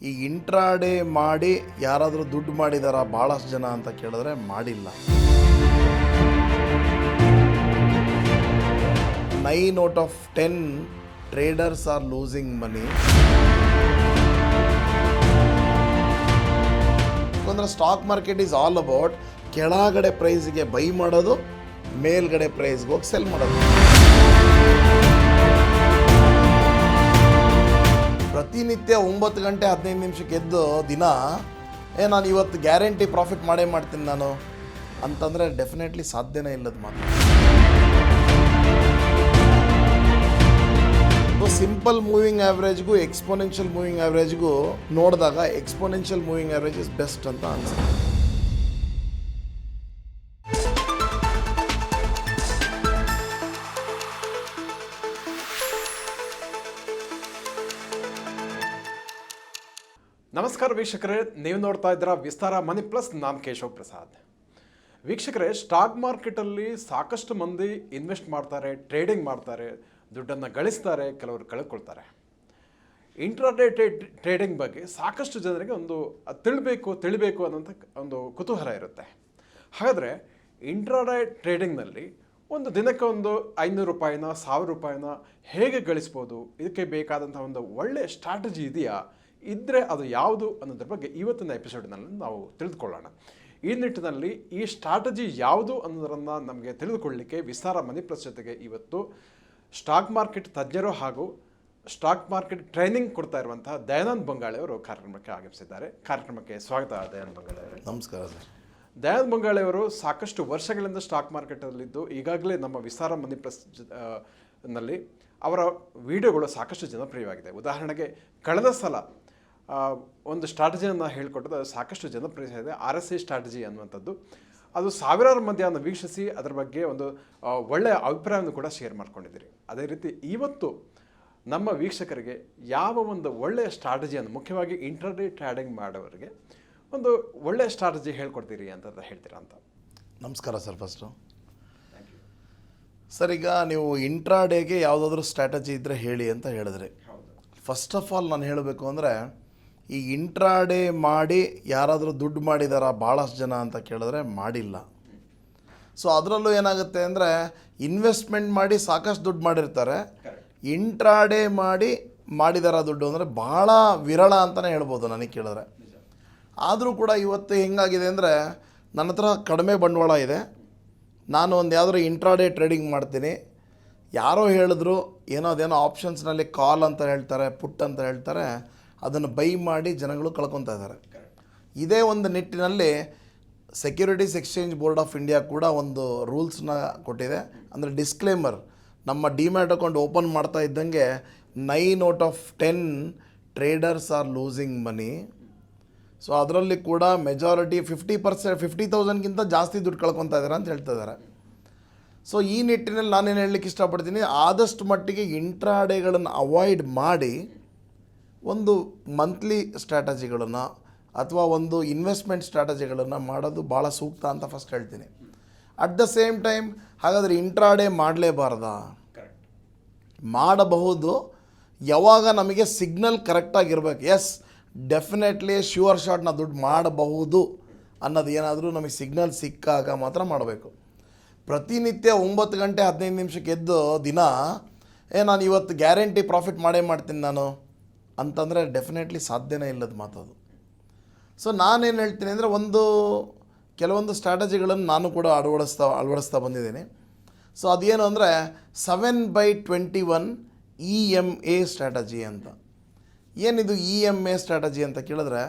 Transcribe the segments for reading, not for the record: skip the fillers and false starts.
ಈ ಇಂಟ್ರಾಡೇ ಮಾಡಿ ಯಾರಾದರೂ ದುಡ್ಡು ಮಾಡಿದಾರಾ ಭಾಳಷ್ಟು ಜನ ಅಂತ ಕೇಳಿದ್ರೆ ಮಾಡಿಲ್ಲ. 9 out of 10 traders are losing money. ಅಂದರೆ stock market is all about ಕೆಳಗಡೆ ಪ್ರೈಸ್ಗೆ ಬೈ ಮಾಡೋದು, ಮೇಲ್ಗಡೆ ಪ್ರೈಸ್ಗೆ ಹೋಗಿ ಸೆಲ್ ಮಾಡೋದು. ಪ್ರತಿನಿತ್ಯ 9 ಗಂಟೆ 15 ನಿಮಿಷಕ್ಕೆ ಎದ್ದು ದಿನ ನಾನು ಇವತ್ತು ಗ್ಯಾರಂಟಿ ಪ್ರಾಫಿಟ್ ಮಾಡೇ ಮಾಡ್ತೀನಿ ನಾನು ಅಂತಂದರೆ ಡೆಫಿನೆಟ್ಲಿ ಸಾಧ್ಯನೇ ಇಲ್ಲದ ಮಾತು. ಸಿಂಪಲ್ ಮೂವಿಂಗ್ ಆ್ಯಾವ್ರೇಜ್ಗೂ ಎಕ್ಸ್ಪೋನೆನ್ಷಿಯಲ್ ಮೂವಿಂಗ್ ಆ್ಯಾವ್ರೇಜ್ಗೂ ನೋಡಿದಾಗ exponential moving average is best ಅಂತ ಅನ್ಸುತ್ತೆ. ನಮಸ್ಕಾರ ವೀಕ್ಷಕರೇ, ನೀವು ನೋಡ್ತಾ ಇದ್ದೀರಾ ವಿಸ್ತಾರ ಮನಿ ಪ್ಲಸ್. ನಾನು ಕೇಶವ್ ಪ್ರಸಾದ್. ವೀಕ್ಷಕರೇ, ಸ್ಟಾಕ್ ಮಾರ್ಕೆಟಲ್ಲಿ ಸಾಕಷ್ಟು ಮಂದಿ ಇನ್ವೆಸ್ಟ್ ಮಾಡ್ತಾರೆ, ಟ್ರೇಡಿಂಗ್ ಮಾಡ್ತಾರೆ, ದುಡ್ಡನ್ನು ಗಳಿಸ್ತಾರೆ, ಕೆಲವರು ಕಳ್ಕೊಳ್ತಾರೆ. ಇಂಟ್ರಾಡೇ ಟ್ರೇಡಿಂಗ್ ಬಗ್ಗೆ ಸಾಕಷ್ಟು ಜನರಿಗೆ ಒಂದು ತಿಳಿಬೇಕು ಅನ್ನೋಂಥ ಒಂದು ಕುತೂಹಲ ಇರುತ್ತೆ. ಹಾಗಾದರೆ ಇಂಟ್ರಾಡೇ ಟ್ರೇಡಿಂಗ್ನಲ್ಲಿ ಒಂದು ದಿನಕ್ಕೆ ಒಂದು 500 ರೂಪಾಯಿನ 1000 ರೂಪಾಯಿನ ಹೇಗೆ ಗಳಿಸ್ಬೋದು, ಇದಕ್ಕೆ ಬೇಕಾದಂಥ ಒಂದು ಒಳ್ಳೆಯ ಸ್ಟ್ರಾಟಜಿ ಇದೆಯಾ, ಇದ್ದರೆ ಅದು ಯಾವುದು ಅನ್ನೋದ್ರ ಬಗ್ಗೆ ಇವತ್ತಿನ ಎಪಿಸೋಡ್ನಲ್ಲಿ ನಾವು ತಿಳಿದುಕೊಳ್ಳೋಣ. ಈ ನಿಟ್ಟಿನಲ್ಲಿ ಈ ಸ್ಟ್ರಾಟಜಿ ಯಾವುದು ಅನ್ನೋದನ್ನು ನಮಗೆ ತಿಳಿದುಕೊಳ್ಳಲಿಕ್ಕೆ ವಿಸ್ತಾರ ಮನಿ ಪ್ಲಸ್ ಜೊತೆಗೆ ಇವತ್ತು ಸ್ಟಾಕ್ ಮಾರ್ಕೆಟ್ ತಜ್ಞರು ಹಾಗೂ ಸ್ಟಾಕ್ ಮಾರ್ಕೆಟ್ ಟ್ರೈನಿಂಗ್ ಕೊಡ್ತಾ ಇರುವಂತಹ ದಯಾನಂದ್ ಬಂಗಾಳಿ ಅವರು ಕಾರ್ಯಕ್ರಮಕ್ಕೆ ಆಗಮಿಸಿದ್ದಾರೆ. ಕಾರ್ಯಕ್ರಮಕ್ಕೆ ಸ್ವಾಗತ ದಯಾನಂದ್ ಬಂಗಾಳಿ ಅವರೇ. ನಮಸ್ಕಾರ ಸರ್. ದಯಾನಂದ್ ಬಂಗಾಳಿ ಅವರು ಸಾಕಷ್ಟು ವರ್ಷಗಳಿಂದ ಸ್ಟಾಕ್ ಮಾರ್ಕೆಟಲ್ಲಿದ್ದು ಈಗಾಗಲೇ ನಮ್ಮ ವಿಸ್ತಾರ ಮನಿ ಪ್ಲಸ್ ನಲ್ಲಿ ಅವರ ವಿಡಿಯೋಗಳು ಸಾಕಷ್ಟು ಜನಪ್ರಿಯವಾಗಿದೆ. ಉದಾಹರಣೆಗೆ ಕಳೆದ ಸಲ ಒಂದು ಸ್ಟ್ರಾಟಜಿಯನ್ನು ಹೇಳಿಕೊಟ್ಟದ್ದು ಅದು ಸಾಕಷ್ಟು ಜನಪ್ರಿಯ ಇದೆ. RSI ಸ್ಟ್ರಾಟಜಿ ಅನ್ನುವಂಥದ್ದು ಅದು ಸಾವಿರಾರು ಮಂದಿಯನ್ನು ವೀಕ್ಷಿಸಿ ಅದರ ಬಗ್ಗೆ ಒಂದು ಒಳ್ಳೆಯ ಅಭಿಪ್ರಾಯವನ್ನು ಕೂಡ ಶೇರ್ ಮಾಡ್ಕೊಂಡಿದ್ದೀರಿ. ಅದೇ ರೀತಿ ಇವತ್ತು ನಮ್ಮ ವೀಕ್ಷಕರಿಗೆ ಯಾವ ಒಂದು ಒಳ್ಳೆಯ ಸ್ಟ್ರಾಟಜಿಯನ್ನು, ಮುಖ್ಯವಾಗಿ ಇಂಟ್ರಾಡೇ ಟ್ರೇಡಿಂಗ್ ಮಾಡೋರಿಗೆ ಒಂದು ಒಳ್ಳೆಯ ಸ್ಟ್ರಾಟಜಿ ಹೇಳ್ಕೊಡ್ತೀರಿ ಅಂತ ಹೇಳ್ತೀರಾ ಅಂತ. ನಮಸ್ಕಾರ ಸರ್. ಫಸ್ಟು ಸರ್, ಈಗ ನೀವು ಇಂಟ್ರಾಡೇಗೆ ಯಾವುದಾದ್ರೂ ಸ್ಟ್ರಾಟಜಿ ಇದ್ದರೆ ಹೇಳಿ ಅಂತ ಹೇಳಿದ್ರಿ. ಫಸ್ಟ್ ಆಫ್ ಆಲ್ ನಾನು ಹೇಳಬೇಕು ಅಂದರೆ, ಈ ಇಂಟ್ರಾಡೇ ಮಾಡಿ ಯಾರಾದರೂ ದುಡ್ಡು ಮಾಡಿದಾರಾ ಭಾಳಷ್ಟು ಜನ ಅಂತ ಕೇಳಿದ್ರೆ ಮಾಡಿಲ್ಲ. ಸೊ ಅದರಲ್ಲೂ ಏನಾಗುತ್ತೆ ಅಂದರೆ, ಇನ್ವೆಸ್ಟ್ಮೆಂಟ್ ಮಾಡಿ ಸಾಕಷ್ಟು ದುಡ್ಡು ಮಾಡಿರ್ತಾರೆ, ಇಂಟ್ರಾಡೇ ಮಾಡಿದಾರ ದುಡ್ಡು ಅಂದರೆ ಭಾಳ ವಿರಳ ಅಂತಲೇ ಹೇಳ್ಬೋದು ನನಗೆ ಕೇಳಿದ್ರೆ. ಆದರೂ ಕೂಡ ಇವತ್ತು ಹೆಂಗಾಗಿದೆ ಅಂದರೆ, ನನ್ನ ಹತ್ರ ಕಡಿಮೆ ಬಂಡವಾಳ ಇದೆ, ನಾನು ಒಂದು ಯಾವುದಾದ್ರು ಇಂಟ್ರಾಡೇ ಟ್ರೇಡಿಂಗ್ ಮಾಡ್ತೀನಿ, ಯಾರೋ ಹೇಳಿದ್ರು ಅದೇನೋ ಆಪ್ಷನ್ಸ್ನಲ್ಲಿ ಕಾಲ್ ಅಂತ ಹೇಳ್ತಾರೆ, ಪುಟ್ ಅಂತ ಹೇಳ್ತಾರೆ, ಅದನ್ನು ಬೈ ಮಾಡಿ ಜನಗಳು ಕಳ್ಕೊತಾ ಇದ್ದಾರೆ. ಇದೇ ಒಂದು ನಿಟ್ಟಿನಲ್ಲಿ securities exchange board of India ಕೂಡ ಒಂದು ರೂಲ್ಸ್ನ ಕೊಟ್ಟಿದೆ. ಅಂದರೆ ಡಿಸ್ಕ್ಲೇಮರ್, ನಮ್ಮ ಡಿಮ್ಯಾಟ್ ಅಕೌಂಟ್ ಓಪನ್ ಮಾಡ್ತಾ ಇದ್ದಂಗೆ 9 out of 10 traders are losing money. So ಅದರಲ್ಲಿ ಕೂಡ ಮೆಜಾರಿಟಿ 50,000ಗಿಂತ ಜಾಸ್ತಿ ದುಡ್ಡು ಕಳ್ಕೊತಾ ಇದ್ದಾರೆ ಅಂತ ಹೇಳ್ತಾ ಇದ್ದಾರೆ. ಸೊ ಈ ನಿಟ್ಟಿನಲ್ಲಿ ನಾನೇನು ಹೇಳಲಿಕ್ಕೆ ಇಷ್ಟಪಡ್ತೀನಿ, ಆದಷ್ಟು ಮಟ್ಟಿಗೆ ಇಂಟ್ರಾಡೇಗಳನ್ನು ಅವಾಯ್ಡ್ ಮಾಡಿ ಒಂದು ಮಂತ್ಲಿ ಸ್ಟ್ರಾಟಜಿಗಳನ್ನು ಅಥವಾ ಒಂದು ಇನ್ವೆಸ್ಟ್ಮೆಂಟ್ ಸ್ಟ್ರಾಟಜಿಗಳನ್ನು ಮಾಡೋದು ಭಾಳ ಸೂಕ್ತ ಅಂತ ಫಸ್ಟ್ ಹೇಳ್ತೀನಿ. ಅಟ್ ದ ಸೇಮ್ ಟೈಮ್ ಹಾಗಾದರೆ ಇಂಟ್ರಾಡೇ ಮಾಡಲೇಬಾರ್ದಾ? ಮಾಡಬಹುದು, ಯಾವಾಗ ನಮಗೆ ಸಿಗ್ನಲ್ ಕರೆಕ್ಟಾಗಿರ್ಬೇಕು. ಎಸ್, ಡೆಫಿನೆಟ್ಲಿ ಶ್ಯೂರ್ ಶಾಟ್ ನಾವು ದುಡ್ಡು ಮಾಡಬಹುದು ಅನ್ನೋದು ಏನಾದರೂ ನಮಗೆ ಸಿಗ್ನಲ್ ಸಿಕ್ಕಾಗ ಮಾತ್ರ ಮಾಡಬೇಕು. ಪ್ರತಿನಿತ್ಯ 9 ಗಂಟೆ 15 ನಿಮಿಷಕ್ಕೆ ಎದ್ದು ದಿನ ನಾನು ಇವತ್ತು ಗ್ಯಾರಂಟಿ ಪ್ರಾಫಿಟ್ ಮಾಡೇ ಮಾಡ್ತೀನಿ ನಾನು ಅಂತಂದರೆ ಡೆಫಿನೆಟ್ಲಿ ಸಾಧ್ಯನೇ ಇಲ್ಲದ ಮಾತದು. ಸೊ ನಾನೇನು ಹೇಳ್ತೀನಿ ಅಂದರೆ, ಕೆಲವೊಂದು ಸ್ಟ್ರಾಟಜಿಗಳನ್ನು ನಾನು ಕೂಡ ಅಳವಡಿಸ್ತಾ ಬಂದಿದ್ದೀನಿ. ಸೊ ಅದೇನು ಅಂದರೆ 7/21 EMA ಸ್ಟ್ರಾಟಜಿ ಅಂತ. ಏನಿದು EMA ಸ್ಟ್ರಾಟಜಿ ಅಂತ ಕೇಳಿದ್ರೆ,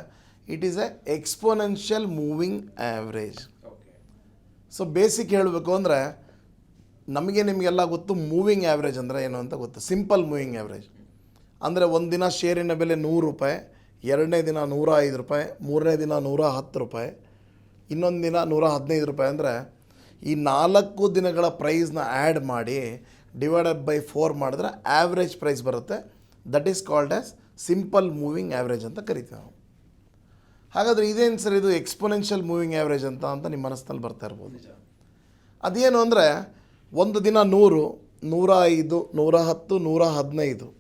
it is A exponential moving average. So basic ಹೇಳಬೇಕು ಅಂದರೆ, ನಿಮಗೆಲ್ಲ ಗೊತ್ತು ಮೂವಿಂಗ್ ಆ್ಯಾವ್ರೇಜ್ ಅಂದರೆ ಏನು ಅಂತ ಗೊತ್ತು. ಸಿಂಪಲ್ ಮೂವಿಂಗ್ ಆ್ಯಾವ್ರೇಜ್ ಅಂದರೆ ಒಂದು ದಿನ ಶೇರಿನ ಬೆಲೆ 100 ರೂಪಾಯಿ, ಎರಡನೇ ದಿನ 105 ರೂಪಾಯಿ, ಮೂರನೇ ದಿನ 110 ರೂಪಾಯಿ, ಇನ್ನೊಂದು ದಿನ 115 ರೂಪಾಯಿ. ಅಂದರೆ ಈ 4 ದಿನಗಳ ಪ್ರೈಸ್ನ ಆ್ಯಡ್ ಮಾಡಿ ಡಿವೈಡೆಡ್ ಬೈ 4 ಮಾಡಿದ್ರೆ ಆ್ಯಾವ್ರೇಜ್ ಪ್ರೈಸ್ ಬರುತ್ತೆ. That is called as simple moving average ಅಂತ ಕರಿತೀವಿ ನಾವು. ಹಾಗಾದರೆ ಇದೇನು ಸರ್ ಇದು ಎಕ್ಸ್ಪೋನೆನ್ಷಿಯಲ್ ಮೂವಿಂಗ್ ಆ್ಯಾವ್ರೇಜ್ ಅಂತ ನಿಮ್ಮ ಮನಸ್ಸಿನಲ್ಲಿ ಬರ್ತಾ ಇರ್ಬೋದು. ಅದೇನು ಅಂದರೆ, ಒಂದು ದಿನ 100, 105, 110, 115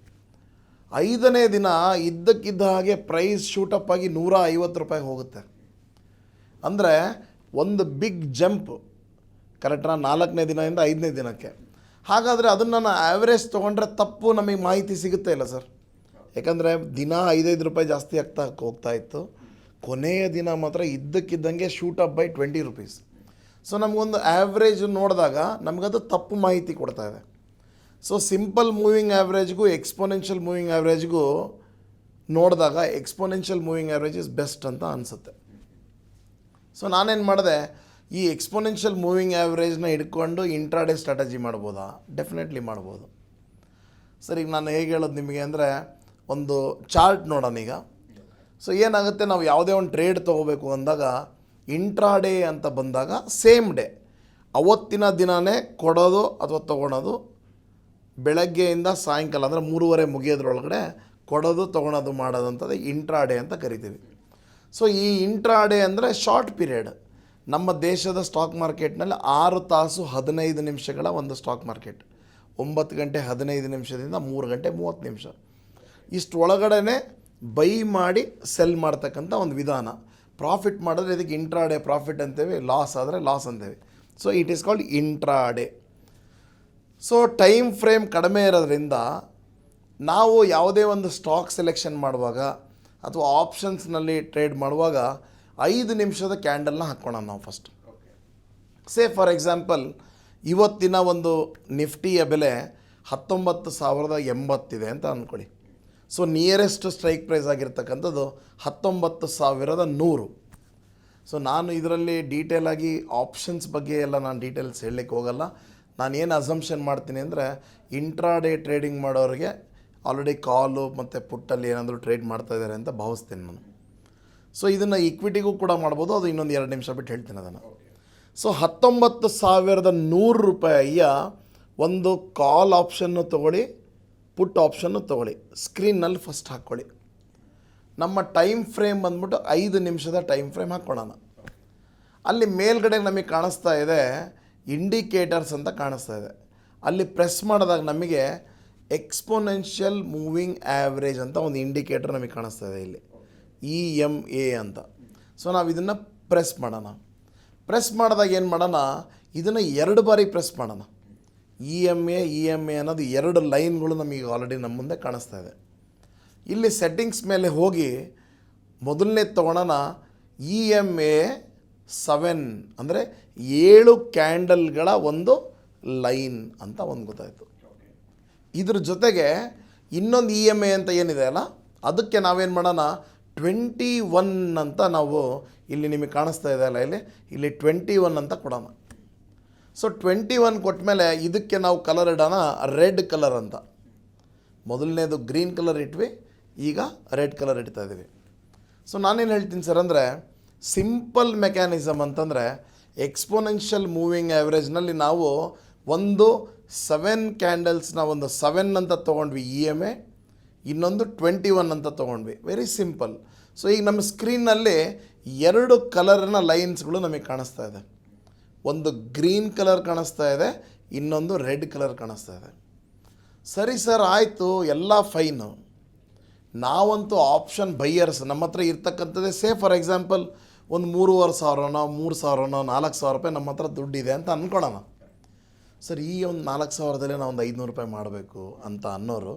5ನೇ ದಿನ ಇದ್ದಕ್ಕಿದ್ದ ಹಾಗೆ ಪ್ರೈಸ್ ಶೂಟಪ್ ಆಗಿ ₹150 ಹೋಗುತ್ತೆ. ಅಂದರೆ ಒಂದು ಬಿಗ್ ಜಂಪ್ ಕರೆಕ್ಟ್ರಾ 4ನೇ ದಿನದಿಂದ 5ನೇ ದಿನಕ್ಕೆ. ಹಾಗಾದರೆ ಅದನ್ನು ನಾನು ಆ್ಯಾವ್ರೇಜ್ ತೊಗೊಂಡ್ರೆ ತಪ್ಪು ನಮಗೆ ಮಾಹಿತಿ ಸಿಗುತ್ತೆ ಇಲ್ಲ ಸರ್. ಯಾಕಂದರೆ ದಿನ ₹5 ಜಾಸ್ತಿ ಹೋಗ್ತಾ ಇತ್ತು, ಕೊನೆಯ ದಿನ ಮಾತ್ರ ಇದ್ದಕ್ಕಿದ್ದಂಗೆ ಶೂಟಪ್ ಬೈ ₹20. ಸೊ ನಮಗೊಂದು ಆ್ಯಾವ್ರೇಜ್ ನೋಡಿದಾಗ ನಮಗದು ತಪ್ಪು ಮಾಹಿತಿ ಕೊಡ್ತಾ ಇದೆ. ಸೊ ಸಿಂಪಲ್ ಮೂವಿಂಗ್ ಆ್ಯಾವ್ರೇಜ್ಗೂ ಎಕ್ಸ್ಪೋನೆನ್ಷಿಯಲ್ ಮೂವಿಂಗ್ ಆ್ಯಾವ್ರೇಜ್ಗೂ ನೋಡಿದಾಗ exponential moving average is best ಅಂತ ಅನಿಸುತ್ತೆ. ಸೊ ನಾನೇನು ಮಾಡಿದೆ, ಈ ಎಕ್ಸ್ಪೋನೆನ್ಷಿಯಲ್ ಮೂವಿಂಗ್ ಆ್ಯಾವ್ರೇಜ್ನ ಹಿಡ್ಕೊಂಡು ಇಂಟ್ರಾಡೇ ಸ್ಟ್ರಾಟಜಿ ಮಾಡ್ಬೋದಾ? ಡೆಫಿನೆಟ್ಲಿ ಮಾಡ್ಬೋದು ಸರ್. ಈಗ ನಾನು ಹೇಗೆ ಹೇಳೋದು ನಿಮಗೆ ಅಂದರೆ, ಒಂದು ಚಾರ್ಟ್ ನೋಡೋಣ ಈಗ. ಸೊ ಏನಾಗುತ್ತೆ, ನಾವು ಯಾವುದೇ ಒಂದು ಟ್ರೇಡ್ ತೊಗೋಬೇಕು ಅಂದಾಗ ಇಂಟ್ರಾಡೇ ಅಂತ ಬಂದಾಗ ಸೇಮ್ ಡೇ ಅವತ್ತಿನ ದಿನವೇ ಕೊಡೋದು ಅಥವಾ ತೊಗೊಳೋದು, ಬೆಳಗ್ಗೆಯಿಂದ ಸಾಯಂಕಾಲ ಅಂದರೆ 3:30 ಮುಗಿಯೋದ್ರೊಳಗಡೆ ಕೊಡೋದು ತೊಗೊಳೋದು ಮಾಡೋದಂಥದ್ದು ಇಂಟ್ರಾಡೇ ಅಂತ ಕರಿತೀವಿ. ಸೊ ಈ ಇಂಟ್ರಾಡೇ ಅಂದರೆ ಶಾರ್ಟ್ ಪೀರಿಯಡ್. ನಮ್ಮ ದೇಶದ ಸ್ಟಾಕ್ ಮಾರ್ಕೆಟ್ನಲ್ಲಿ 6 ತಾಸು 15 ನಿಮಿಷಗಳ ಒಂದು ಸ್ಟಾಕ್ ಮಾರ್ಕೆಟ್. 9 ಗಂಟೆ 15 ನಿಮಿಷದಿಂದ 3 ಗಂಟೆ 30 ನಿಮಿಷ. ಇಷ್ಟು ಒಳಗಡೆ ಬೈ ಮಾಡಿ ಸೆಲ್ ಮಾಡ್ತಕ್ಕಂಥ ಒಂದು ವಿಧಾನ. ಪ್ರಾಫಿಟ್ ಮಾಡಿದ್ರೆ ಇದಕ್ಕೆ ಇಂಟ್ರಾಡೇ ಪ್ರಾಫಿಟ್ ಅಂತೇವೆ, ಲಾಸ್ ಆದರೆ ಲಾಸ್ ಅಂತೇವೆ. So it is called intraday. So time frame ಕಡಿಮೆ ಇರೋದ್ರಿಂದ ನಾವು ಯಾವುದೇ ಒಂದು ಸ್ಟಾಕ್ ಸೆಲೆಕ್ಷನ್ ಮಾಡುವಾಗ ಅಥವಾ ಆಪ್ಷನ್ಸ್ನಲ್ಲಿ ಟ್ರೇಡ್ ಮಾಡುವಾಗ 5 ನಿಮಿಷದ ಕ್ಯಾಂಡಲ್ನ ಹಾಕ್ಕೊಳ್ಳೋಣ ನಾವು ಫಸ್ಟ್. ಸೇ ಫಾರ್ ಎಕ್ಸಾಂಪಲ್ ಇವತ್ತಿನ ಒಂದು ನಿಫ್ಟಿಯ ಬೆಲೆ 19,080 ಇದೆ ಅಂತ ಅಂದ್ಕೊಳ್ಳಿ. ಸೊ ನಿಯರೆಸ್ಟ್ ಸ್ಟ್ರೈಕ್ ಪ್ರೈಸ್ ಆಗಿರ್ತಕ್ಕಂಥದ್ದು 19,100. ಸೊ ನಾನು ಇದರಲ್ಲಿ ಡೀಟೇಲಾಗಿ ಆಪ್ಷನ್ಸ್ ಬಗ್ಗೆ ಎಲ್ಲ ನಾನು ಡೀಟೇಲ್ಸ್ ಹೇಳಲಿಕ್ಕೆ ಹೋಗಲ್ಲ. ನಾನು ಏನು ಅಸಂಪ್ಷನ್ ಮಾಡ್ತೀನಿ ಅಂದರೆ, ಇಂಟ್ರಾಡೇ ಟ್ರೇಡಿಂಗ್ ಮಾಡೋರಿಗೆ ಆಲ್ರೆಡಿ ಕಾಲು ಮತ್ತು ಪುಟ್ಟಲ್ಲಿ ಏನಾದರೂ ಟ್ರೇಡ್ ಮಾಡ್ತಾಯಿದ್ದಾರೆ ಅಂತ ಭಾವಿಸ್ತೀನಿ ನಾನು. ಸೊ ಇದನ್ನು ಇಕ್ವಿಟಿಗೂ ಕೂಡ ಮಾಡ್ಬೋದು, ಅದು ಇನ್ನೊಂದು 2 ನಿಮಿಷ ಬಿಟ್ಟು ಹೇಳ್ತೀನಿ ಅದನ್ನು. ಸೊ 19,100 ಒಂದು ಕಾಲ್ ಆಪ್ಷನ್ನು ತೊಗೊಳ್ಳಿ, ಪುಟ್ ಆಪ್ಷನ್ನು ತೊಗೊಳ್ಳಿ, ಸ್ಕ್ರೀನ್ನಲ್ಲಿ ಫಸ್ಟ್ ಹಾಕ್ಕೊಳ್ಳಿ. ನಮ್ಮ ಟೈಮ್ ಫ್ರೇಮ್ ಬಂದ್ಬಿಟ್ಟು 5 ನಿಮಿಷದ ಟೈಮ್ ಫ್ರೇಮ್ ಹಾಕ್ಕೊಳ್ಳೋಣ. ಅಲ್ಲಿ ಮೇಲ್ಗಡೆ ನಮಗೆ ಕಾಣಿಸ್ತಾ ಇದೆ ಇಂಡಿಕೇಟರ್ಸ್ ಅಂತ ಕಾಣಿಸ್ತಾ ಇದೆ. ಅಲ್ಲಿ ಪ್ರೆಸ್ ಮಾಡಿದಾಗ ನಮಗೆ ಎಕ್ಸ್ಪೋನೆನ್ಷಿಯಲ್ ಮೂವಿಂಗ್ ಆ್ಯಾವ್ರೇಜ್ ಅಂತ ಒಂದು ಇಂಡಿಕೇಟರ್ ನಮಗೆ ಕಾಣಿಸ್ತಾ ಇದೆ ಇಲ್ಲಿ, EMA ಅಂತ. ಸೊ ನಾವು ಇದನ್ನು ಪ್ರೆಸ್ ಮಾಡೋಣ. ಪ್ರೆಸ್ ಮಾಡಿದಾಗ ಏನು ಮಾಡೋಣ, ಇದನ್ನು 2 ಬಾರಿ ಪ್ರೆಸ್ ಮಾಡೋಣ. EMA ಅನ್ನೋದು 2 ಲೈನ್ಗಳು ನಮಗೆ ಆಲ್ರೆಡಿ ನಮ್ಮ ಮುಂದೆ ಕಾಣಿಸ್ತಾ ಇದೆ. ಇಲ್ಲಿ ಸೆಟ್ಟಿಂಗ್ಸ್ ಮೇಲೆ ಹೋಗಿ ಮೊದಲನೇ ತೊಗೊಳೋಣ. EMA 7 ಅಂದರೆ 7 ಕ್ಯಾಂಡಲ್ಗಳ ಒಂದು ಲೈನ್ ಅಂತ ಒಂದು ಗೊತ್ತಾಯಿತು. ಇದ್ರ ಜೊತೆಗೆ ಇನ್ನೊಂದು EMA ಅಂತ ಏನಿದೆ ಅಲ್ಲ, ಅದಕ್ಕೆ ನಾವೇನು ಮಾಡೋಣ, 21 ಅಂತ ನಾವು ಇಲ್ಲಿ ನಿಮಗೆ ಕಾಣಿಸ್ತಾ ಇದೆ ಅಲ್ಲ, ಇಲ್ಲಿ 21 ಅಂತ ಕೊಡೋಣ. ಸೊ 21 ಕೊಟ್ಟ ಮೇಲೆ ಇದಕ್ಕೆ ನಾವು ಕಲರ್ ಇಡೋಣ ರೆಡ್ ಕಲರ್ ಅಂತ. ಮೊದಲನೇದು ಗ್ರೀನ್ ಕಲರ್ ಇಟ್ವಿ, ಈಗ ರೆಡ್ ಕಲರ್ ಇಡ್ತಾ ಇದ್ದೀವಿ. ಸೊ ನಾನೇನು ಹೇಳ್ತೀನಿ ಸರ್ ಅಂದರೆ, ಸಿಂಪಲ್ ಮೆಕ್ಯಾನಿಸಮ್ ಅಂತಂದರೆ ಎಕ್ಸ್ಪೋನೆನ್ಷಿಯಲ್ ಮೂವಿಂಗ್ ಆ್ಯಾವ್ರೇಜ್ನಲ್ಲಿ ನಾವು ಒಂದು 7 ಕ್ಯಾಂಡಲ್ಸ್ನ ಒಂದು 7 ಅಂತ ತೊಗೊಂಡ್ವಿ EMA, ಇನ್ನೊಂದು 21 ಅಂತ ತೊಗೊಂಡ್ವಿ. Very simple. ಸೊ ಈಗ ನಮ್ಮ ಸ್ಕ್ರೀನ್ನಲ್ಲಿ 2 ಕಲರ್ನ ಲೈನ್ಸ್ಗಳು ನಮಗೆ ಕಾಣಿಸ್ತಾ ಇದೆ. ಒಂದು ಗ್ರೀನ್ ಕಲರ್ ಕಾಣಿಸ್ತಾ ಇದೆ, ಇನ್ನೊಂದು ರೆಡ್ ಕಲರ್ ಕಾಣಿಸ್ತಾ ಇದೆ. ಸರಿ ಸರ್, ಆಯಿತು, ಎಲ್ಲ ಫೈನು. ನಾವಂತೂ ಆಪ್ಷನ್ ಬೈಯರ್ಸ್, ನಮ್ಮ ಹತ್ರ ಇರ್ತಕ್ಕಂಥದ್ದೇ ಸೇ ಫಾರ್ ಎಕ್ಸಾಂಪಲ್ ಒಂದು 3,500ನೋ 3,000ನೋ 4,000 ರೂಪಾಯಿ ನಮ್ಮ ಹತ್ರ ದುಡ್ಡಿದೆ ಅಂತ ಅಂದ್ಕೊಳ್ಳೋಣ. ಸರ್, ಈ ಒಂದು 4,000ದಲ್ಲೇ ನಾವು ಒಂದು ₹500 ಮಾಡಬೇಕು ಅಂತ ಅನ್ನೋರು,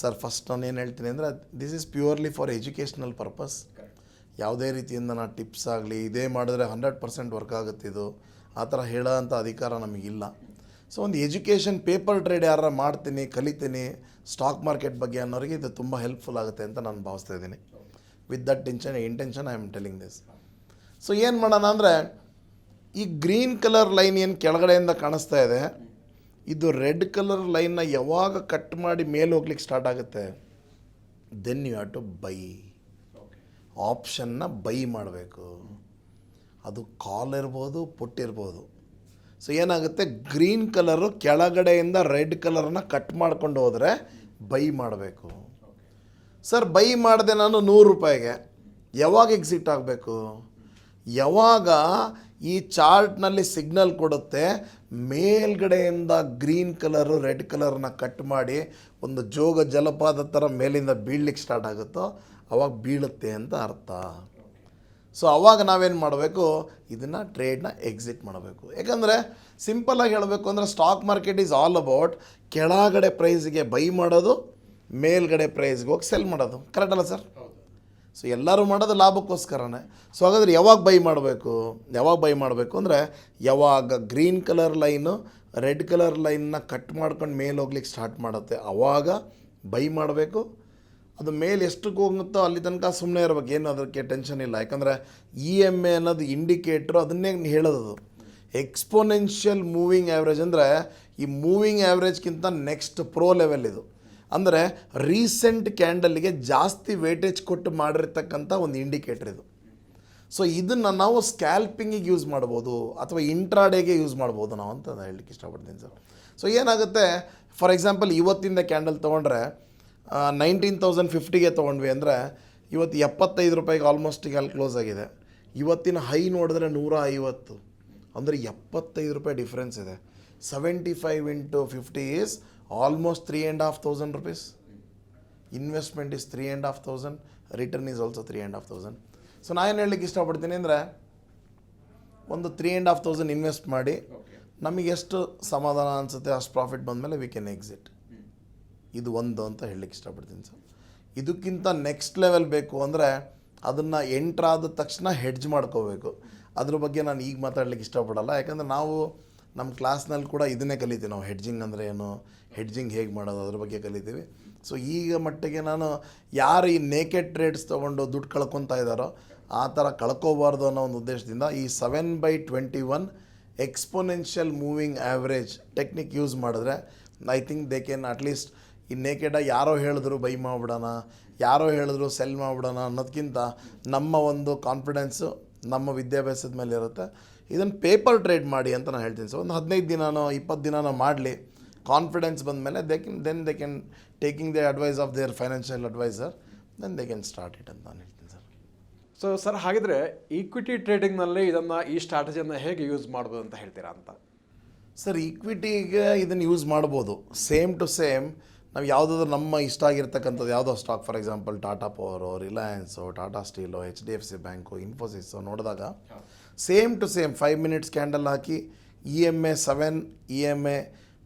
ಸರ್ ಫಸ್ಟ್ ನಾನು ಏನು ಹೇಳ್ತೀನಿ ಅಂದರೆ, this is purely for educational purpose. ಯಾವುದೇ ರೀತಿಯಿಂದ ನಾನು ಟಿಪ್ಸ್ ಆಗಲಿ ಇದೇ ಮಾಡಿದ್ರೆ 100% ವರ್ಕ್ ಆಗುತ್ತೆ ಇದು ಆ ಥರ ಹೇಳೋ ಅಂಥ ಅಧಿಕಾರ ನಮಗಿಲ್ಲ. ಸೊ ಒಂದು ಎಜುಕೇಷನ್ ಪೇಪರ್ ಟ್ರೇಡ್ ಯಾರು ಮಾಡ್ತೀನಿ, ಕಲಿತೀನಿ ಸ್ಟಾಕ್ ಮಾರ್ಕೆಟ್ ಬಗ್ಗೆ ಅನ್ನೋರಿಗೆ ಇದು ತುಂಬ ಹೆಲ್ಪ್ಫುಲ್ ಆಗುತ್ತೆ ಅಂತ ನಾನು ಭಾವಿಸ್ತಾ ಇದ್ದೀನಿ. With that intention I am telling this. So ಏನು ಮಾಡೋಣ ಅಂದರೆ, ಈ ಗ್ರೀನ್ ಕಲರ್ ಲೈನ್ ಏನು ಕೆಳಗಡೆಯಿಂದ ಕಾಣಿಸ್ತಾ ಇದೆ, ಇದು ರೆಡ್ ಕಲರ್ ಲೈನ್ನ ಯಾವಾಗ ಕಟ್ ಮಾಡಿ ಮೇಲೆ ಹೋಗ್ಲಿಕ್ಕೆ ಸ್ಟಾರ್ಟ್ ಆಗುತ್ತೆ, then you have to buy. ಆಪ್ಷನ್ನ ಬೈ ಮಾಡಬೇಕು. ಅದು ಕಾಲ್ ಇರ್ಬೋದು, ಪುಟ್ ಇರ್ಬೋದು. ಸೊ ಏನಾಗುತ್ತೆ, ಗ್ರೀನ್ ಕಲರು ಕೆಳಗಡೆಯಿಂದ ರೆಡ್ ಕಲರನ್ನ ಕಟ್ ಮಾಡ್ಕೊಂಡು ಹೋದರೆ ಬೈ ಮಾಡಬೇಕು. ಸರ್, ಬೈ ಮಾಡಿದೆ ನಾನು ₹100. ಯಾವಾಗ ಎಕ್ಸಿಟ್ ಆಗಬೇಕು? ಯಾವಾಗ ಈ ಚಾರ್ಟ್ನಲ್ಲಿ ಸಿಗ್ನಲ್ ಕೊಡುತ್ತೆ, ಮೇಲ್ಗಡೆಯಿಂದ ಗ್ರೀನ್ ಕಲರು ರೆಡ್ ಕಲರ್ನ ಕಟ್ ಮಾಡಿ ಒಂದು ಜೋಗ ಜಲಪಾತ ಥರ ಮೇಲಿಂದ ಬೀಳ್ಲಿಕ್ಕೆ ಸ್ಟಾರ್ಟ್ ಆಗುತ್ತೋ ಅವಾಗ ಬೀಳುತ್ತೆ ಅಂತ ಅರ್ಥ. ಸೊ ಅವಾಗ ನಾವೇನು ಮಾಡಬೇಕು, ಇದನ್ನು ಟ್ರೇಡ್ನ ಎಕ್ಸಿಟ್ ಮಾಡಬೇಕು. ಯಾಕಂದರೆ ಸಿಂಪಲಾಗಿ ಹೇಳಬೇಕು ಅಂದರೆ stock market is all about ಕೆಳಗಡೆ ಪ್ರೈಸ್ಗೆ ಬೈ ಮಾಡೋದು, ಮೇಲ್ಗಡೆ ಪ್ರೈಸ್ಗೆ ಹೋಗಿ ಸೆಲ್ ಮಾಡೋದು. ಕರೆಕ್ಟ್ ಅಲ್ಲ ಸರ್? ಸೊ ಎಲ್ಲರೂ ಮಾಡೋದು ಲಾಭಕ್ಕೋಸ್ಕರನೇ. ಸೊ ಹಾಗಾದರೆ ಯಾವಾಗ ಬೈ ಮಾಡಬೇಕು ಅಂದರೆ ಯಾವಾಗ green colour line red colour ಲೈನ್ನ ಕಟ್ ಮಾಡ್ಕೊಂಡು ಮೇಲೆ ಹೋಗ್ಲಿಕ್ಕೆ ಸ್ಟಾರ್ಟ್ ಮಾಡುತ್ತೆ ಆವಾಗ ಬೈ ಮಾಡಬೇಕು. ಅದು ಮೇಲೆ ಎಷ್ಟಕ್ಕೆ ಹೋಗುತ್ತೋ ಅಲ್ಲಿ ತನಕ ಸುಮ್ಮನೆ ಇರಬೇಕು, ಏನು ಅದಕ್ಕೆ ಟೆನ್ಷನ್ ಇಲ್ಲ. ಯಾಕಂದರೆ EMA ಅನ್ನೋದು ಇಂಡಿಕೇಟ್ರು ಅದನ್ನೇ ಹೇಳೋದು. ಎಕ್ಸ್ಪೋನೆನ್ಷಿಯಲ್ ಮೂವಿಂಗ್ ಆ್ಯಾವ್ರೇಜ್ ಅಂದರೆ ಈ ಮೂವಿಂಗ್ ಆ್ಯಾವ್ರೇಜ್ಗಿಂತ ನೆಕ್ಸ್ಟ್ ಪ್ರೋ ಲೆವೆಲ್ ಇದು. ಅಂದರೆ ರೀಸೆಂಟ್ ಕ್ಯಾಂಡಲ್ಲಿಗೆ ಜಾಸ್ತಿ ವೇಟೇಜ್ ಕೊಟ್ಟು ಮಾಡಿರ್ತಕ್ಕಂಥ ಒಂದು ಇಂಡಿಕೇಟರ್ ಇದು. ಸೊ ಇದನ್ನು ನಾವು ಸ್ಕ್ಯಾಲ್ಪಿಂಗಿಗೆ ಯೂಸ್ ಮಾಡ್ಬೋದು ಅಥವಾ ಇಂಟ್ರಾಡೇಗೆ ಯೂಸ್ ಮಾಡ್ಬೋದು ನಾವು ಅಂತ ಹೇಳಲಿಕ್ಕೆ ಇಷ್ಟಪಡ್ತೀನಿ ಸರ್. ಸೊ ಏನಾಗುತ್ತೆ, ಫಾರ್ ಎಕ್ಸಾಂಪಲ್ ಇವತ್ತಿಂದ ಕ್ಯಾಂಡಲ್ ತೊಗೊಂಡ್ರೆ 19,050ಗೆ ತೊಗೊಂಡ್ವಿ ಅಂದರೆ ಇವತ್ತು 75 ರೂಪಾಯಿಗೆ ಆಲ್ಮೋಸ್ಟ್ ಈಗ ಅಲ್ಲಿ ಕ್ಲೋಸ್ ಆಗಿದೆ. ಇವತ್ತಿನ ಹೈ ನೋಡಿದ್ರೆ 150, ಅಂದರೆ 75 ರೂಪಾಯಿ ಡಿಫ್ರೆನ್ಸ್ ಇದೆ. 75 into 50 is almost 3,500 rupees. Investment is 3,500, return is also 3,500. So ನಾನು ಹೇಳಲಿಕ್ಕೆ ಇಷ್ಟಪಡ್ತೀನಿ ಅಂದರೆ ಒಂದು 3,500 ಇನ್ವೆಸ್ಟ್ ಮಾಡಿ ನಮಗೆ ಎಷ್ಟು ಸಮಾಧಾನ ಅನಿಸುತ್ತೆ ಅಷ್ಟು ಪ್ರಾಫಿಟ್ ಬಂದಮೇಲೆ ವಿ ಕ್ಯಾನ್ ಎಕ್ಸಿಟ್. ಇದು ಒಂದು ಅಂತ ಹೇಳಲಿಕ್ಕೆ ಇಷ್ಟಪಡ್ತೀನಿ ಸರ್. ಇದಕ್ಕಿಂತ ನೆಕ್ಸ್ಟ್ ಲೆವೆಲ್ ಬೇಕು ಅಂದರೆ ಅದನ್ನು ಎಂಟ್ರಾದ ತಕ್ಷಣ ಹೆಡ್ಜ್ ಮಾಡ್ಕೋಬೇಕು. ಅದ್ರ ಬಗ್ಗೆ ನಾನು ಈಗ ಮಾತಾಡಲಿಕ್ಕೆ ಇಷ್ಟಪಡಲ್ಲ, ಯಾಕಂದರೆ ನಾವು ನಮ್ಮ ಕ್ಲಾಸ್ನಲ್ಲಿ ಕೂಡ ಇದನ್ನೇ ಕಲಿತೀವಿ. ನಾವು ಹೆಡ್ಜಿಂಗ್ ಅಂದರೆ ಏನು, ಹೆಡ್ಜಿಂಗ್ ಹೇಗೆ ಮಾಡೋದು ಅದ್ರ ಬಗ್ಗೆ ಕಲಿತೀವಿ. ಸೊ ಈಗ ಮಟ್ಟಿಗೆ ನಾನು ಯಾರು ಈ ನೇಕೆಡ್ ಟ್ರೇಡ್ಸ್ ತೊಗೊಂಡು ದುಡ್ಡು ಕಳ್ಕೊತಾ ಇದ್ದಾರೋ ಆ ಥರ ಕಳ್ಕೋಬಾರ್ದು ಅನ್ನೋ ಒಂದು ಉದ್ದೇಶದಿಂದ ಈ 7/21 exponential moving average technique use ಮಾಡಿದ್ರೆ I think they can at least ಈ ನೇಕೆಡಾಗಿ ಯಾರೋ ಹೇಳಿದ್ರು ಬೈ ಮಾಡಿಬಿಡೋಣ, ಯಾರೋ ಹೇಳಿದ್ರು ಸೆಲ್ ಮಾಡಿಬಿಡೋಣ ಅನ್ನೋದಕ್ಕಿಂತ ನಮ್ಮ ಒಂದು ಕಾನ್ಫಿಡೆನ್ಸು ನಮ್ಮ ವಿದ್ಯಾಭ್ಯಾಸದ ಮೇಲೆ ಇರುತ್ತೆ. ಇದನ್ನು ಪೇಪರ್ ಟ್ರೇಡ್ ಮಾಡಿ ಅಂತ ನಾನು ಹೇಳ್ತೀನಿ ಸರ್. ಒಂದು 15 ದಿನನೋ 20 ದಿನನೋ ಮಾಡಲಿ, ಕಾನ್ಫಿಡೆನ್ಸ್ ಬಂದ ಮೇಲೆ they can taking the advice of their financial adviser, then they can start it ಅಂತ ನಾನು ಹೇಳ್ತೀನಿ ಸರ್. ಸೊ ಸರ್, ಹಾಗಿದ್ರೆ ಈಕ್ವಿಟಿ ಟ್ರೇಡಿಂಗ್ನಲ್ಲಿ ಈ ಸ್ಟ್ರಾಟಜಿಯನ್ನು ಹೇಗೆ ಯೂಸ್ ಮಾಡ್ಬೋದು ಅಂತ ಹೇಳ್ತೀರಾ ಅಂತ? ಸರ್, ಈಕ್ವಿಟಿಗೆ ಇದನ್ನು ಯೂಸ್ ಮಾಡ್ಬೋದು. ಸೇಮ್ ಟು ಸೇಮ್ ನಾವು ಯಾವುದಾದ್ರೂ ನಮ್ಮ ಇಷ್ಟ ಆಗಿರ್ತಕ್ಕಂಥದ್ದು ಯಾವುದೋ stock, for example Tata power, Reliance, Tata steel, HDFC bank, Infosys ನೋಡಿದಾಗ same to same 5 minutes candle ಹಾಕಿ EMA 7 EMA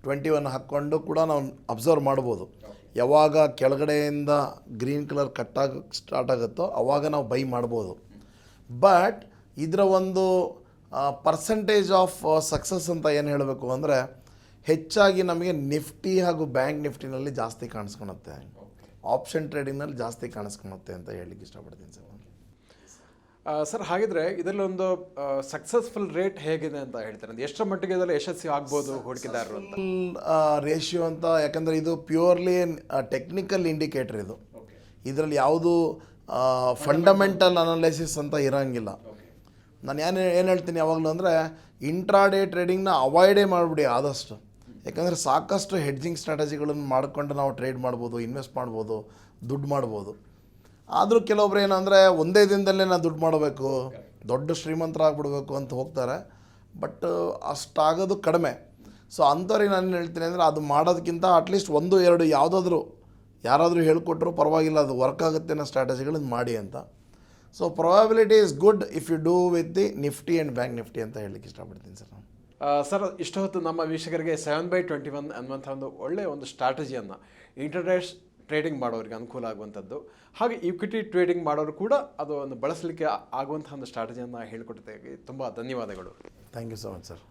21 ಹಾಕ್ಕೊಂಡು ಕೂಡ ನಾವು ಅಬ್ಸರ್ವ್ ಮಾಡ್ಬೋದು. ಯಾವಾಗ ಕೆಳಗಡೆಯಿಂದ ಗ್ರೀನ್ ಕಲರ್ ಕಟ್ಟಾಗ ಸ್ಟಾರ್ಟ್ ಆಗುತ್ತೋ ಆವಾಗ ನಾವು ಬೈ ಮಾಡ್ಬೋದು. ಬಟ್ ಇದರ ಒಂದು ಪರ್ಸೆಂಟೇಜ್ ಆಫ್ ಸಕ್ಸಸ್ ಅಂತ ಏನು ಹೇಳಬೇಕು ಅಂದರೆ ಹೆಚ್ಚಾಗಿ ನಮಗೆ ನಿಫ್ಟಿ ಹಾಗೂ ಬ್ಯಾಂಕ್ ನಿಫ್ಟಿನಲ್ಲಿ ಜಾಸ್ತಿ ಕಾಣಿಸ್ಕೊಳುತ್ತೆ, ಆಪ್ಷನ್ ಟ್ರೇಡಿಂಗ್ನಲ್ಲಿ ಜಾಸ್ತಿ ಕಾಣಿಸ್ಕೊಳುತ್ತೆ ಅಂತ ಹೇಳಲಿಕ್ಕೆ ಇಷ್ಟಪಡ್ತೀನಿ ಸರ್. ಸರ್, ಹಾಗಿದ್ರೆ ಇದರಲ್ಲಿ ಒಂದು ಸಕ್ಸಸ್ಫುಲ್ ರೇಟ್ ಹೇಗಿದೆ ಅಂತ ಹೇಳ್ತಾರೆ, ಎಷ್ಟರ ಮಟ್ಟಿಗೆ ಇದರಲ್ಲಿ ಯಶಸ್ವಿ ಆಗ್ಬೋದು ಹೂಡಿಕೆದಾರರು ಅಂತ? ರೇಷಿಯೋ ಅಂತ, ಯಾಕಂದರೆ ಇದು ಪ್ಯೂರ್ಲಿ ಟೆಕ್ನಿಕಲ್ ಇಂಡಿಕೇಟರ್. ಇದರಲ್ಲಿ ಯಾವುದು ಫಂಡಮೆಂಟಲ್ ಅನಾಲಿಸಿಸ್ ಅಂತ ಇರೋಂಗಿಲ್ಲ. ನಾನು ಏನು ಹೇಳ್ತೀನಿ ಯಾವಾಗಲೂ ಅಂದರೆ ಇಂಟ್ರಾಡೇ ಟ್ರೇಡಿಂಗ್ನ ಅವಾಯ್ಡೇ ಮಾಡಿಬಿಡಿ ಆದಷ್ಟು. ಯಾಕಂದರೆ ಸಾಕಷ್ಟು ಹೆಡ್ಜಿಂಗ್ ಸ್ಟ್ರಾಟಜಿಗಳನ್ನು ಮಾಡಿಕೊಂಡು ನಾವು ಟ್ರೇಡ್ ಮಾಡ್ಬೋದು, ಇನ್ವೆಸ್ಟ್ ಮಾಡ್ಬೋದು, ದುಡ್ಡು ಮಾಡ್ಬೋದು. ಆದರೂ ಕೆಲವೊಬ್ರು ಏನಂದರೆ ಒಂದೇ ದಿನದಲ್ಲೇ ನಾನು ದುಡ್ಡು ಮಾಡಬೇಕು, ದೊಡ್ಡ ಶ್ರೀಮಂತರಾಗ್ಬಿಡ್ಬೇಕು ಅಂತ ಹೋಗ್ತಾರೆ. ಬಟ್ ಅಷ್ಟಾಗೋದು ಕಡಿಮೆ. ಸೊ ಅಂಥವ್ರಿಗೆ ನಾನು ಹೇಳ್ತೀನಿ ಅಂದರೆ ಅದು ಮಾಡೋದಕ್ಕಿಂತ ಅಟ್ಲೀಸ್ಟ್ 1-2 ಯಾರಾದರೂ ಹೇಳ್ಕೊಟ್ರು ಪರವಾಗಿಲ್ಲ, ಅದು ವರ್ಕ್ ಆಗುತ್ತೆ ಅನ್ನೋ ಸ್ಟ್ರಾಟಜಿಗಳನ್ನು ಮಾಡಿ ಅಂತ. So probability is good if you do with the Nifty and bank Nifty ಅಂತ ಹೇಳಲಿಕ್ಕೆ ಇಷ್ಟಪಡ್ತೀನಿ ಸರ್ ನಾನು. ಸರ್, ಇಷ್ಟು ಹೊತ್ತು ನಮ್ಮ ವೀಕ್ಷಕರಿಗೆ 7/21 ಅನ್ನುವಂಥ ಒಳ್ಳೆಯ ಒಂದು ಸ್ಟ್ರಾಟಜಿಯನ್ನು ಇಂಟರ್ಡೇ ಟ್ರೇಡಿಂಗ್ ಮಾಡೋರಿಗೆ ಅನುಕೂಲ ಆಗುವಂಥದ್ದು, ಹಾಗೆ ಈಕ್ವಿಟಿ ಟ್ರೇಡಿಂಗ್ ಮಾಡೋರು ಕೂಡ ಅದು ಒಂದು ಬಳಸಲಿಕ್ಕೆ ಆಗುವಂಥ ಒಂದು ಸ್ಟ್ರಾಟಜಿಯನ್ನು ಹೇಳಿಕೊಟ್ಟಿದ್ದಕ್ಕೆ ತುಂಬ ಧನ್ಯವಾದಗಳು. Thank you so much sir.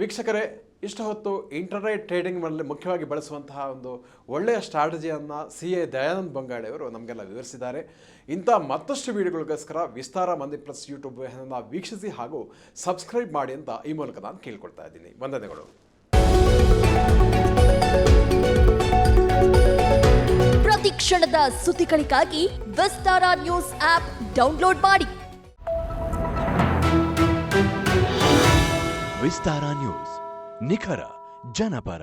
ವೀಕ್ಷಕರೇ, ಇಷ್ಟು ಹೊತ್ತು ಇಂಟರ್ಡೇ ಟ್ರೇಡಿಂಗ್ ಮಾಡಲಿ ಮುಖ್ಯವಾಗಿ ಬಳಸುವಂತಹ ಒಂದು ಒಳ್ಳೆಯ ಸ್ಟ್ರಾಟಜಿಯನ್ನು CA ದಯಾನಂದ್ ಬಂಗಾಳಿ ಅವರು ನಮಗೆಲ್ಲ ವಿವರಿಸಿದ್ದಾರೆ. ಇಂಥ ಮತ್ತಷ್ಟು ವಿಡಿಯೋಗಳಿಗೋಸ್ಕರ ವಿಸ್ತಾರ ಮನಿ ಪ್ಲಸ್ ಯೂಟ್ಯೂಬ್ ಚಾನಲ್ನ ವೀಕ್ಷಿಸಿ ಹಾಗೂ ಸಬ್ಸ್ಕ್ರೈಬ್ ಮಾಡಿ ಅಂತ ಈ ಮೂಲಕ ನಾನು ಕೇಳ್ಕೊಳ್ತಾ ಇದ್ದೀನಿ. ವಂದನೆಗಳು. ಪ್ರತಿ ಕ್ಷಣದ ಸುದ್ದಿಗಳಿಗಾಗಿ ವಿಸ್ತಾರ ನ್ಯೂಸ್ ಆಪ್ ಡೌನ್ಲೋಡ್ ಮಾಡಿ. ವಿಸ್ತಾರ ನ್ಯೂಸ್, ನಿಖರ ಜನಪರ.